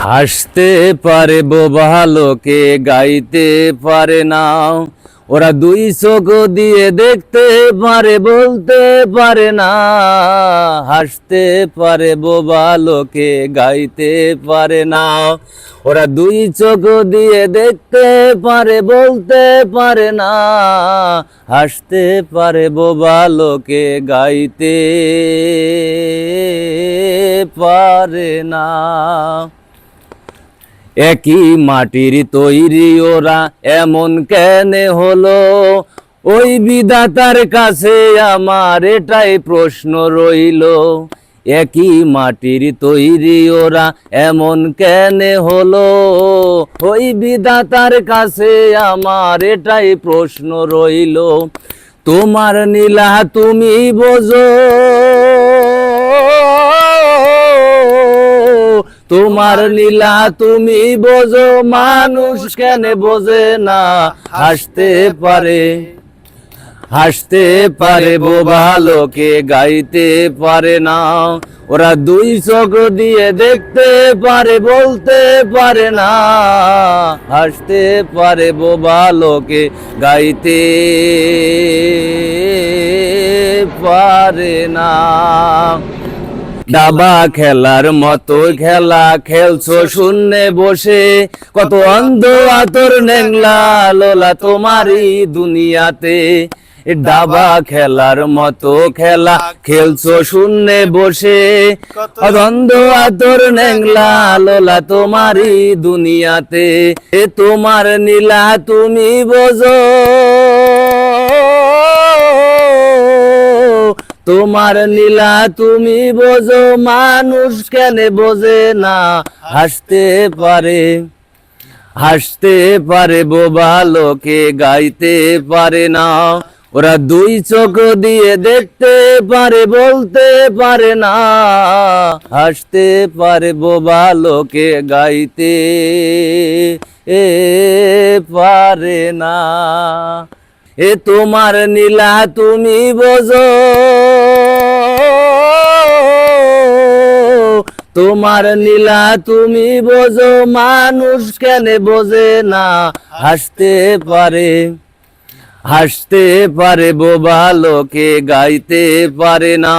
হাসতে পারে বোবা লোকে গাইতে পারে না, ওরা দুই চোখ দিয়ে দেখতে পারে বলতে পারে না। হাসতে পারে বোবা লোকে গাইতে পারে না, ওরা দুই চোখ দিয়ে দেখতে পারে বলতে পারে না। হাসতে পারে বোবা লোকে গাইতে পারে না। একই মাটির তৈরি ওরা এমন কেন হলো, ওই বিধাতার কাছে আমার এটাই প্রশ্ন রইল। একই মাটির তৈরি ওরা এমন কেন হলো, ওই বিধাতার কাছে আমার এটাই প্রশ্ন রইল। তোমার নীলা তুমি বোঝো, তোমার লীলা তুমি বোঝো, মানুষ কেন বোঝে না। হাসতে পারে বোবা লোকে গাইতে পারে না, ওরা দুই চোখ দিয়ে দেখতে পারে বলতে পারে না। হাসতে পারে বোবা লোকে গাইতে পারে না। দাবা খেলার মতো খেলা খেলছো শূন্যে বসে, কত অন্ধ আতর নেংলা লোলা তোমারই দুনিয়াতে। দাবা খেলার মতো খেলা খেলছো শূন্যে বসে, কত অন্ধ আতর নেংলা লোলা তোমারই দুনিয়াতে। তোমার নীলা তুমি বোঝো, তোমার নীলা তুমি বোঝো, মানুষ কেন বোঝে না। হাসতে পারে বোবা লোকে গাইতে পারে না, ওরা দুই চোখ দিয়ে দেখতে পারে বলতে পারে না। হাসতে পারে বোবা লোকে গাইতে পারে না। তোমার নীলা তুমি বোঝো, তোমার নীলা তুমি বোঝো, মানুষ কেন বোঝে না। হাসতে পারে বোবা লোকে গাইতে পারে না,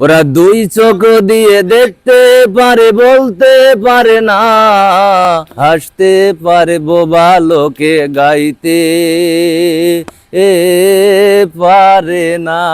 ওরা দুই চোখ দিয়ে দেখতে পারে বলতে পারে না। হাসতে পারে বোবা লোকে গাইতে পারে না।